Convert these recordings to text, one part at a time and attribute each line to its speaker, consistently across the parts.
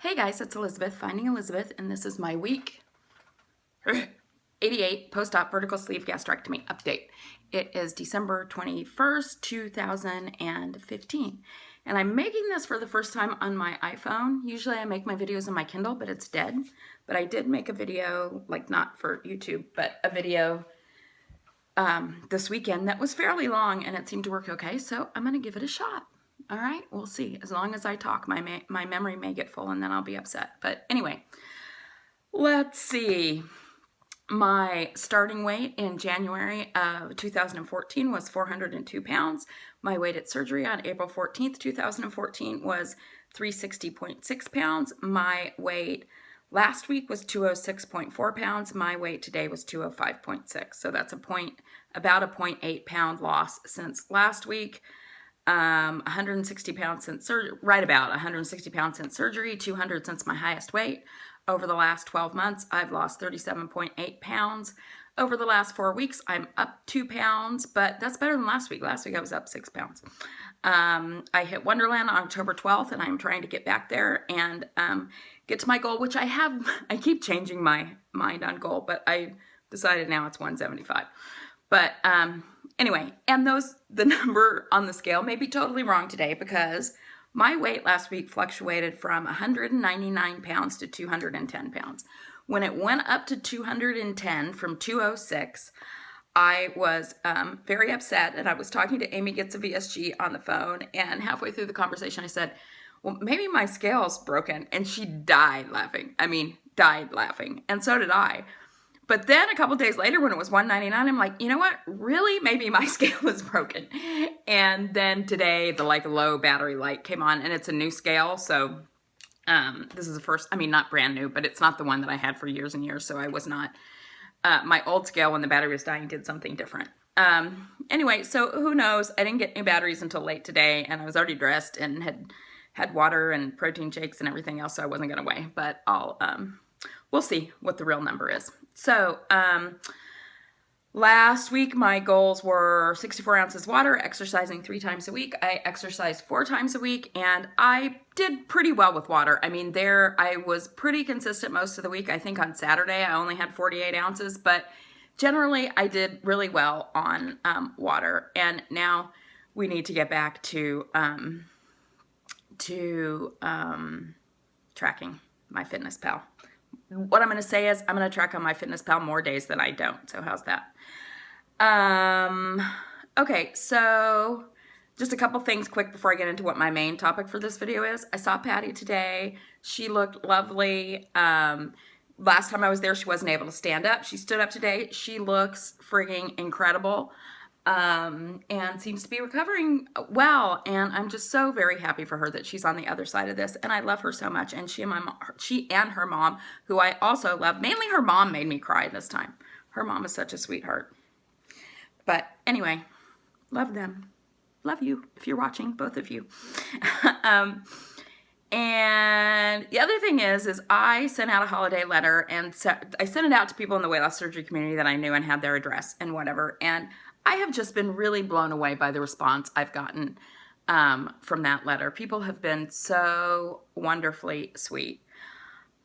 Speaker 1: Hey guys, it's Elizabeth, Finding Elizabeth, and this is my week 88 post-op vertical sleeve gastrectomy update. It is December 21st, 2015, and I'm making this for the first time on my iPhone. Usually I make my videos on my Kindle, but it's dead. But I did make a video, like not for YouTube, but a video this weekend that was fairly long, and it seemed to work okay, so I'm going to give it a shot. All right, we'll see. As long as I talk, my memory may get full and then I'll be upset. But anyway, let's see. My starting weight in January of 2014 was 402 pounds. My weight at surgery on April 14th, 2014 was 360.6 pounds. My weight last week was 206.4 pounds. My weight today was 205.6. So that's about a 0.8 pound loss since last week. 160 pounds since surgery, right about 160 pounds since surgery, 200 since my highest weight. Over the last 12 months, I've lost 37.8 pounds. Over the last 4 weeks, I'm up 2 pounds, but that's better than last week. Last week, I was up 6 pounds. I hit Wonderland on October 12th, and I'm trying to get back there and get to my goal, which I keep changing my mind on goal, but I decided now it's 175. But anyway, and the number on the scale may be totally wrong today because my weight last week fluctuated from 199 pounds to 210 pounds. When it went up to 210 from 206, I was very upset, and I was talking to Amy Gets a VSG on the phone, and halfway through the conversation I said, well, maybe my scale's broken, and she died laughing. Died laughing, and so did I. But then a couple days later when it was 199, I'm like, you know what? Really? Maybe my scale is broken. And then today the low battery light came on, and it's a new scale. So this is the first, not brand new, but it's not the one that I had for years and years. So I was not, my old scale when the battery was dying did something different. Anyway, so who knows? I didn't get new batteries until late today, and I was already dressed and had water and protein shakes and everything else. So I wasn't going to weigh, but we'll see what the real number is. So, last week my goals were 64 ounces water, exercising 3 times a week. I exercised 4 times a week, and I did pretty well with water. I was pretty consistent most of the week. I think on Saturday I only had 48 ounces, but generally I did really well on water. And now we need to get back to tracking MyFitnessPal. What I'm going to say is I'm going to track on MyFitnessPal more days than I don't. So how's that? Okay, so just a couple things quick before I get into what my main topic for this video is. I saw Patty today. She looked lovely. Last time I was there, she wasn't able to stand up. She stood up today. She looks frigging incredible. And seems to be recovering well, and I'm just so very happy for her that she's on the other side of this, and I love her so much. And she and her mom, who I also love, mainly her mom, made me cry this time. Her mom is such a sweetheart. But anyway, love them. Love you if you're watching, both of you. And the other thing is I sent out a holiday letter, and I sent it out to people in the weight loss surgery community that I knew and had their address and whatever. And I have just been really blown away by the response I've gotten from that letter. People have been so wonderfully sweet.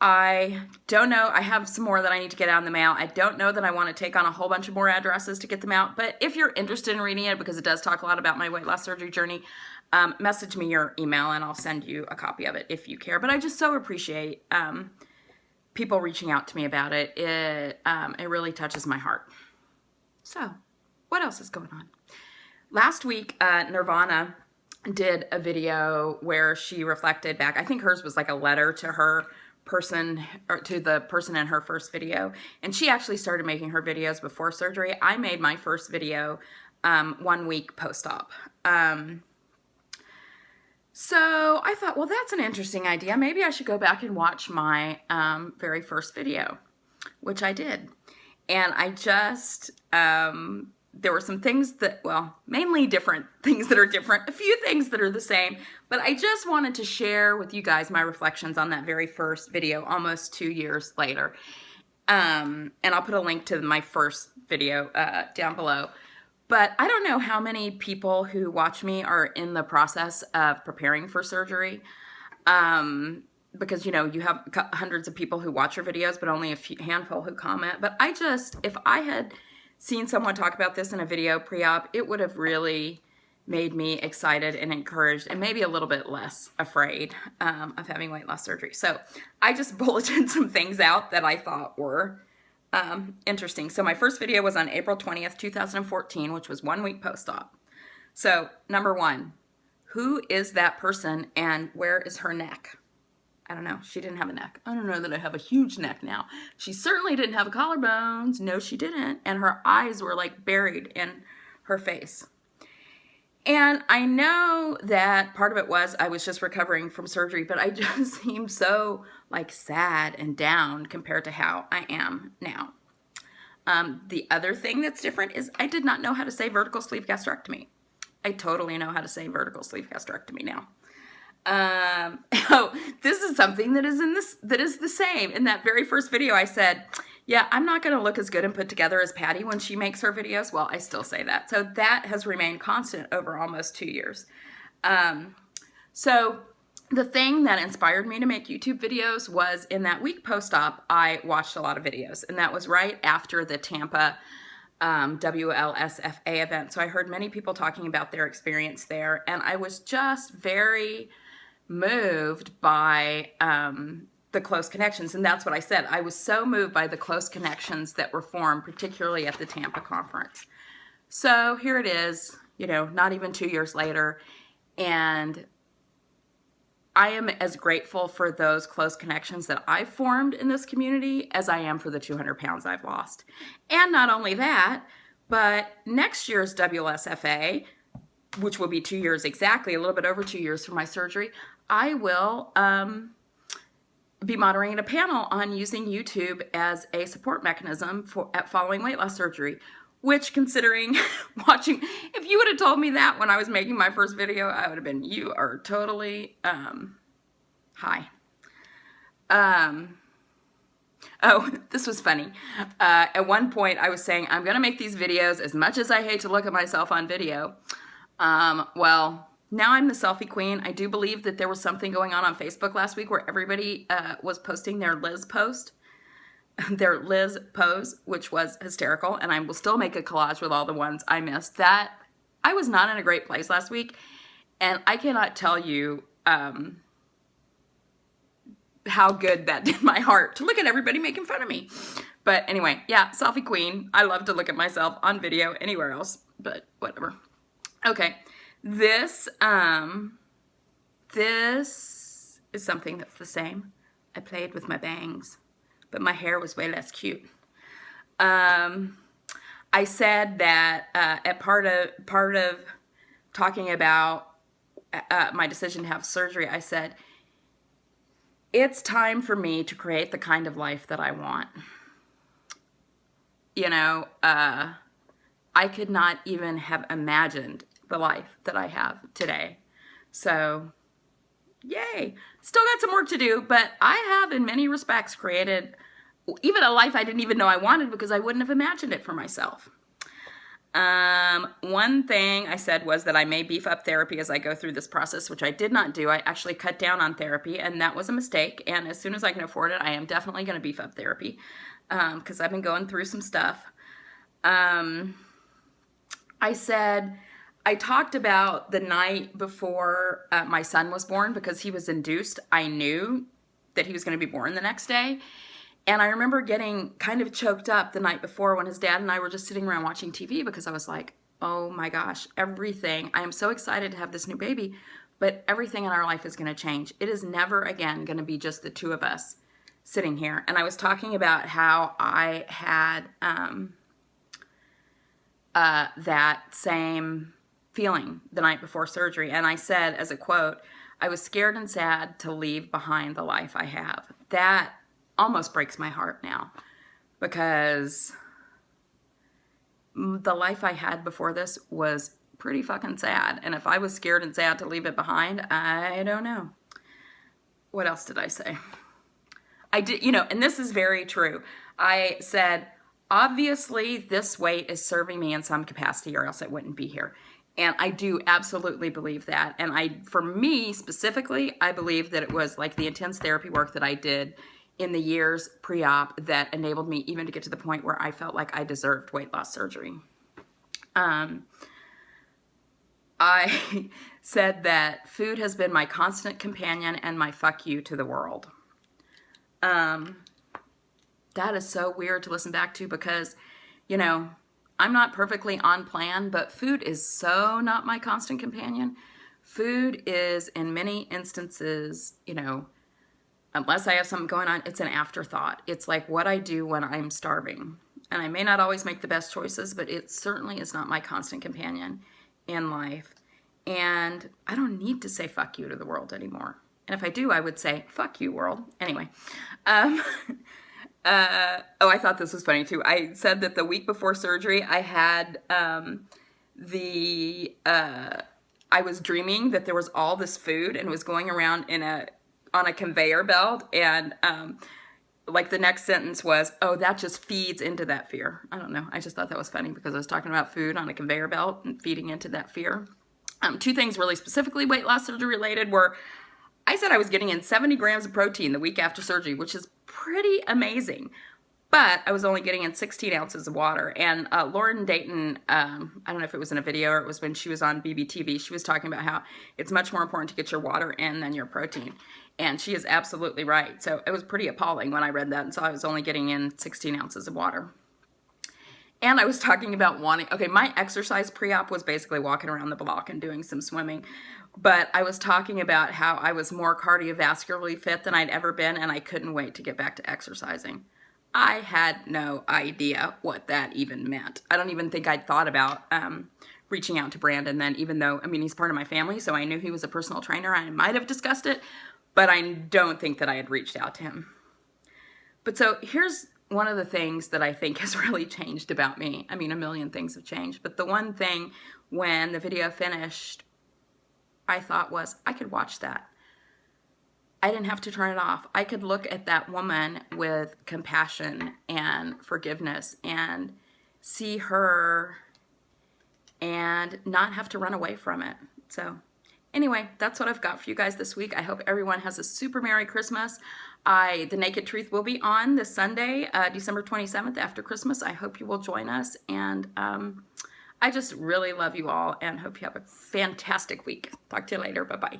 Speaker 1: I don't know. I have some more that I need to get out in the mail. I don't know that I want to take on a whole bunch of more addresses to get them out. But if you're interested in reading it, because it does talk a lot about my weight loss surgery journey, message me your email and I'll send you a copy of it if you care. But I just so appreciate people reaching out to me about it. It really touches my heart. So, what else is going on? Last week, Nirvana did a video where she reflected back. I think hers was like a letter to her person, or to the person in her first video. And she actually started making her videos before surgery. I made my first video 1 week post-op. So I thought, well, that's an interesting idea. Maybe I should go back and watch my very first video, which I did. And I just, there were some things that, well, mainly different things that are different, a few things that are the same, but I just wanted to share with you guys my reflections on that very first video almost 2 years later. And I'll put a link to my first video down below. But I don't know how many people who watch me are in the process of preparing for surgery. because, you know, you have hundreds of people who watch your videos, but only a handful who comment. But if I had seen someone talk about this in a video pre-op, it would have really made me excited and encouraged and maybe a little bit less afraid of having weight loss surgery. So I just bulleted some things out that I thought were interesting. So my first video was on April 20th, 2014, which was 1 week post-op. So number one, who is that person and where is her neck? I don't know. She didn't have a neck. I don't know that I have a huge neck now. She certainly didn't have collarbones. No, she didn't. And her eyes were like buried in her face. And I know that part of it was I was just recovering from surgery, but I just seemed so like sad and down compared to how I am now. The other thing that's different is I did not know how to say vertical sleeve gastrectomy. I totally know how to say vertical sleeve gastrectomy now. This is something that is the same. In that very first video, I said, yeah, I'm not going to look as good and put together as Patty when she makes her videos. Well, I still say that. So that has remained constant over almost 2 years. So the thing that inspired me to make YouTube videos was in that week post-op, I watched a lot of videos, and that was right after the Tampa WLSFA event. So I heard many people talking about their experience there, and I was just very moved by the close connections. And that's what I said. I was so moved by the close connections that were formed, particularly at the Tampa conference. So here it is, you know, not even 2 years later. And I am as grateful for those close connections that I formed in this community as I am for the 200 pounds I've lost. And not only that, but next year's WLSFA, which will be 2 years exactly, a little bit over 2 years from my surgery, I will be moderating a panel on using YouTube as a support mechanism at following weight loss surgery, which, considering watching, if you would have told me that when I was making my first video, I would have been, you are totally high. Oh, this was funny. At one point, I was saying, I'm going to make these videos as much as I hate to look at myself on video. Well, now I'm the selfie queen. I do believe that there was something going on Facebook last week where everybody was posting their Liz pose, which was hysterical. And I will still make a collage with all the ones I missed. That I was not in a great place last week. And I cannot tell you how good that did my heart to look at everybody making fun of me. But anyway, yeah, selfie queen. I love to look at myself on video anywhere else, but whatever. Okay, this is something that's the same. I played with my bangs, but my hair was way less cute. I said that at part of talking about my decision to have surgery, I said, it's time for me to create the kind of life that I want. You know, I could not even have imagined the life that I have today. So, yay. Still got some work to do, but I have in many respects created even a life I didn't even know I wanted because I wouldn't have imagined it for myself. One thing I said was that I may beef up therapy as I go through this process, which I did not do. I actually cut down on therapy, and that was a mistake. And as soon as I can afford it, I am definitely going to beef up therapy because I've been going through some stuff. I talked about the night before my son was born because he was induced. I knew that he was going to be born the next day. And I remember getting kind of choked up the night before when his dad and I were just sitting around watching TV because I was like, oh my gosh, everything. I am so excited to have this new baby, but everything in our life is going to change. It is never again going to be just the two of us sitting here. And I was talking about how I had that same feeling the night before surgery. And I said, as a quote, I was scared and sad to leave behind the life I have. That almost breaks my heart now because the life I had before this was pretty fucking sad. And if I was scared and sad to leave it behind, I don't know. What else did I say? I did, you know, and this is very true. I said, obviously this weight is serving me in some capacity or else I wouldn't be here. And I do absolutely believe that. And for me specifically, I believe that it was like the intense therapy work that I did in the years pre-op that enabled me even to get to the point where I felt like I deserved weight loss surgery. I said that food has been my constant companion and my fuck you to the world. That is so weird to listen back to because, you know, I'm not perfectly on plan, but food is so not my constant companion. Food is, in many instances, you know, unless I have something going on, it's an afterthought. It's like what I do when I'm starving. And I may not always make the best choices, but it certainly is not my constant companion in life. And I don't need to say fuck you to the world anymore. And if I do, I would say, fuck you, world. Anyway. I thought this was funny too. I said that the week before surgery, I had I was dreaming that there was all this food and was going around on a conveyor belt, and like the next sentence was, oh, that just feeds into that fear. I don't know. I just thought that was funny because I was talking about food on a conveyor belt and feeding into that fear. Two things really specifically weight loss surgery related were, I said I was getting in 70 grams of protein the week after surgery, which is pretty amazing. But I was only getting in 16 ounces of water. And Lauren Dayton, I don't know if it was in a video or it was when she was on BBTV, she was talking about how it's much more important to get your water in than your protein. And she is absolutely right. So it was pretty appalling when I read that and saw I was only getting in 16 ounces of water. And I was talking about okay, my exercise pre-op was basically walking around the block and doing some swimming. But I was talking about how I was more cardiovascularly fit than I'd ever been, and I couldn't wait to get back to exercising. I had no idea what that even meant. I don't even think I'd thought about reaching out to Brandon then, even though, I mean, he's part of my family, so I knew he was a personal trainer. I might have discussed it, but I don't think that I had reached out to him. But so here's one of the things that I think has really changed about me. I mean, a million things have changed, but the one thing when the video finished, I thought was, I could watch that. I didn't have to turn it off. I could look at that woman with compassion and forgiveness and see her and not have to run away from it. So anyway, that's what I've got for you guys this week. I hope everyone has a super Merry Christmas. The Naked Truth will be on this Sunday, December 27th after Christmas. I hope you will join us. And I just really love you all and hope you have a fantastic week. Talk to you later. Bye-bye.